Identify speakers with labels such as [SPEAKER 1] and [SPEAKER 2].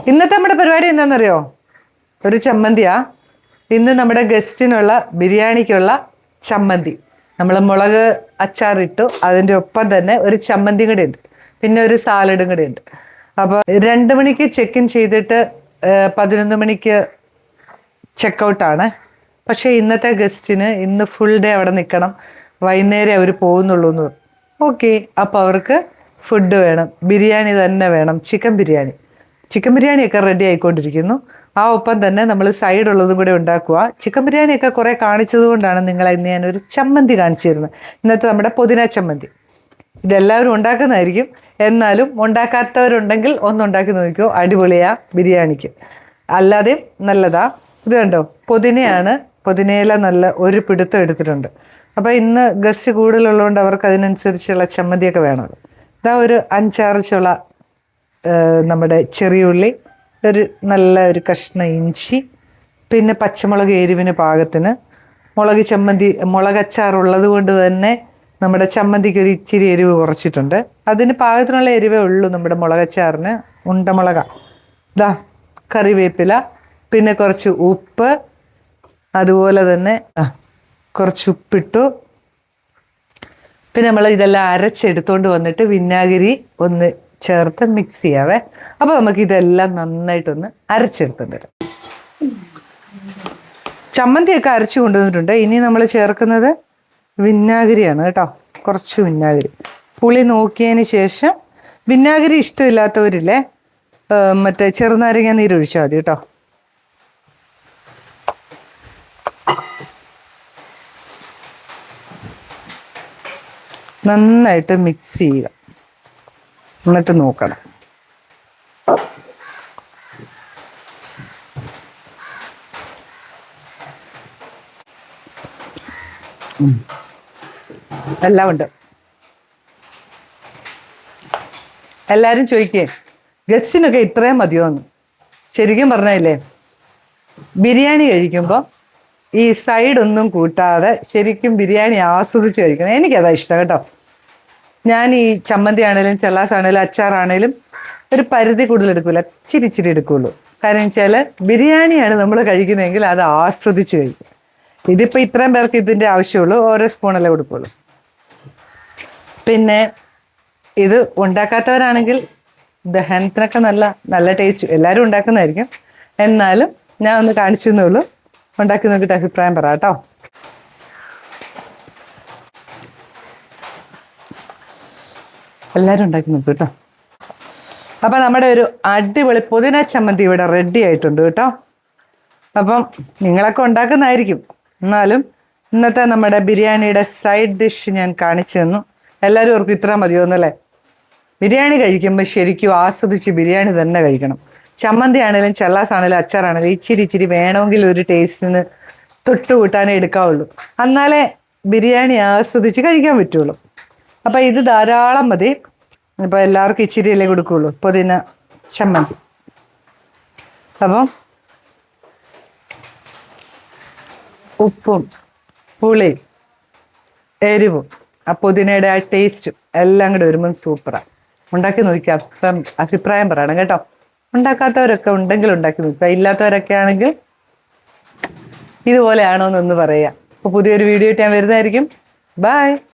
[SPEAKER 1] ഇന്നത്തെ നമ്മുടെ പരിപാടി എന്താണെന്നറിയോ? ഒരു ചമ്മന്തിയാ. ഇന്ന് നമ്മുടെ ഗസ്റ്റിനുള്ള ബിരിയാണിക്കുള്ള ചമ്മന്തി. നമ്മൾ മുളക് അച്ചാറിട്ടു, അതിൻ്റെ ഒപ്പം തന്നെ ഒരു ചമ്മന്തി കൂടെ ഉണ്ട്, പിന്നെ ഒരു സാലഡും കൂടെ ഉണ്ട്. അപ്പോൾ 2 മണിക്ക് ചെക്ക് ഇൻ ചെയ്തിട്ട് 11 മണിക്ക് ചെക്കൗട്ടാണ്. പക്ഷേ ഇന്നത്തെ ഗസ്റ്റിന് ഇന്ന് ഫുൾ ഡേ അവിടെ നിൽക്കണം, വൈകുന്നേരം അവർ പോകുന്നുള്ളൂ എന്ന് പറഞ്ഞു. ഓക്കെ, അപ്പോൾ അവർക്ക് ഫുഡ് വേണം, ബിരിയാണി തന്നെ വേണം. ചിക്കൻ ബിരിയാണിയൊക്കെ റെഡി ആയിക്കൊണ്ടിരിക്കുന്നു. ആ ഒപ്പം തന്നെ നമ്മൾ സൈഡ് ഉള്ളതും കൂടെ ഉണ്ടാക്കുക. ചിക്കൻ ബിരിയാണിയൊക്കെ കുറേ കാണിച്ചത് കൊണ്ടാണ് നിങ്ങളെ ഇന്ന് ഞാനൊരു ചമ്മന്തി കാണിച്ചു തരുന്നത്. ഇന്നത്തെ നമ്മുടെ പുതിന ചമ്മന്തി. ഇതെല്ലാവരും ഉണ്ടാക്കുന്നതായിരിക്കും, എന്നാലും ഉണ്ടാക്കാത്തവരുണ്ടെങ്കിൽ ഒന്നുണ്ടാക്കി നോക്കിയോ, അടിപൊളിയാ ബിരിയാണിക്ക്. അല്ലാതെയും നല്ലതാ. ഇത് കണ്ടോ, പുതിനയാണ്, പുതിനയില നല്ല ഒരു പിടുത്തം എടുത്തിട്ടുണ്ട്. അപ്പോൾ ഇന്ന് ഗസ്റ്റ് കൂടുതലുള്ളതുകൊണ്ട് അവർക്ക് അതിനനുസരിച്ചുള്ള ചമ്മന്തിയൊക്കെ വേണം. ഇതാ ഒരു 5-6 ചുള നമ്മുടെ ചെറിയുള്ളി, ഒരു നല്ല ഒരു കഷ്ണം ഇഞ്ചി, പിന്നെ പച്ചമുളക് എരിവിന് പാകത്തിന്. മുളകച്ചാറുള്ളത് കൊണ്ട് തന്നെ നമ്മുടെ ചമ്മന്തിക്ക് ഒരു ഇച്ചിരി എരിവ് കുറച്ചിട്ടുണ്ട്. അതിന് പാകത്തിനുള്ള എരിവേ ഉള്ളൂ നമ്മുടെ മുളകച്ചാറിന്. ഉണ്ടമുളക, ഇതാ കറിവേപ്പില, പിന്നെ കുറച്ച് ഉപ്പ്, അതുപോലെ തന്നെ കുറച്ച് ഉപ്പിട്ടു. പിന്നെ നമ്മൾ ഇതെല്ലാം അരച്ചെടുത്തോണ്ട് വന്നിട്ട് വിനാഗിരി ഒന്ന് ചേർത്ത് മിക്സ് ചെയ്യാവേ. അപ്പോൾ നമുക്ക് ഇതെല്ലാം നന്നായിട്ടൊന്ന് അരച്ചെടുത്തോണ്ട് വരാം. ചമ്മന്തിയൊക്കെ അരച്ചു കൊണ്ടുവന്നിട്ടുണ്ട്. ഇനി നമ്മൾ ചേർക്കുന്നത് വിനാഗിരിയാണ് കേട്ടോ. കുറച്ച് വിനാഗിരി, പുളി നോക്കിയതിന് ശേഷം. വിനാഗിരി ഇഷ്ടമില്ലാത്തവരില്ലേ, മറ്റേ ചെറുനാരങ്ങ നീരൊഴിച്ചാൽ മതി കേട്ടോ. നന്നായിട്ട് മിക്സ് ചെയ്യുക, എന്നിട്ട് നോക്കണം. എല്ലാം ഉണ്ട്. എല്ലാവരും ചോദിക്കേ ഗസ്റ്റിനൊക്കെ ഇത്രയും മതിയോന്ന്. ശരിക്കും പറഞ്ഞില്ലേ, ബിരിയാണി കഴിക്കുമ്പോൾ ഈ സൈഡൊന്നും കൂട്ടാതെ ശരിക്കും ബിരിയാണി ആസ്വദിച്ച് കഴിക്കണം. എനിക്കതാ ഇഷ്ടം കേട്ടോ. ഞാൻ ഈ ചമ്മന്തി ആണേലും ചെല്ലാസ് ആണേലും അച്ചാറാണേലും ഒരു പരിധി കൂടുതൽ എടുക്കില്ല, ഇച്ചിരി എടുക്കുകയുള്ളൂ. കാരണം വെച്ചാൽ ബിരിയാണിയാണ് നമ്മൾ കഴിക്കുന്നതെങ്കിൽ അത് ആസ്വദിച്ച് കഴിക്കും. ഇതിപ്പോൾ ഇത്രയും പേർക്ക് ഇതിൻ്റെ ആവശ്യമുള്ളൂ, ഓരോ സ്പൂണല്ലേ കൊടുക്കുള്ളൂ. പിന്നെ ഇത് ഉണ്ടാക്കാത്തവരാണെങ്കിൽ ദഹനത്തിനൊക്കെ നല്ല ടേസ്റ്റ്. എല്ലാവരും ഉണ്ടാക്കുന്നതായിരിക്കും, എന്നാലും ഞാൻ ഒന്ന് കാണിച്ചു തന്നേ ഉള്ളൂ. ഉണ്ടാക്കി നോക്കിയിട്ട് അഭിപ്രായം പറ കേട്ടോ. എല്ലാവരും ഉണ്ടാക്കി നോക്കൂ കേട്ടോ. അപ്പം നമ്മുടെ ഒരു അടിപൊളി പുതിന ചമ്മന്തി ഇവിടെ റെഡി ആയിട്ടുണ്ട് കേട്ടോ. അപ്പം നിങ്ങളൊക്കെ ഉണ്ടാക്കുന്നതായിരിക്കും, എന്നാലും ഇന്നത്തെ നമ്മുടെ ബിരിയാണിയുടെ സൈഡ് ഡിഷ് ഞാൻ കാണിച്ചു തന്നു. എല്ലാവരും ഓർക്കും ഇത്ര മതിയോന്നല്ലേ. ബിരിയാണി കഴിക്കുമ്പോൾ ശരിക്കും ആസ്വദിച്ച് ബിരിയാണി തന്നെ കഴിക്കണം. ചമ്മന്തി ആണെങ്കിലും ചെല്ലാസ് ആണെങ്കിലും അച്ചാറാണെങ്കിലും ഇച്ചിരി വേണമെങ്കിൽ ഒരു ടേസ്റ്റിന് തൊട്ട് കൂട്ടാനേ എടുക്കാവുള്ളൂ, എന്നാലേ ബിരിയാണി ആസ്വദിച്ച് കഴിക്കാൻ പറ്റുള്ളൂ. അപ്പം ഇത് ധാരാളം മതി. ഇപ്പം എല്ലാവർക്കും ഇച്ചിരിയല്ലേ കൊടുക്കുകയുള്ളൂ പുതിന ചമ്മന്തി. അപ്പം ഉപ്പും പുളിയും എരിവും ആ പുതിനയുടെ ആ ടേസ്റ്റും എല്ലാം കൂടെ വരുമ്പം സൂപ്പറാണ്. ഉണ്ടാക്കി നോക്കിയാൽ അഭിപ്രായം പറയണം കേട്ടോ. ഉണ്ടാക്കാത്തവരൊക്കെ ഉണ്ടെങ്കിൽ ഉണ്ടാക്കി നോക്കുക, ഇല്ലാത്തവരൊക്കെ ആണെങ്കിൽ ഇതുപോലെയാണോ എന്നൊന്ന് പറയുക. അപ്പോൾ പുതിയൊരു വീഡിയോ ആയിട്ട് ഞാൻ വരുന്നതായിരിക്കും. ബൈ.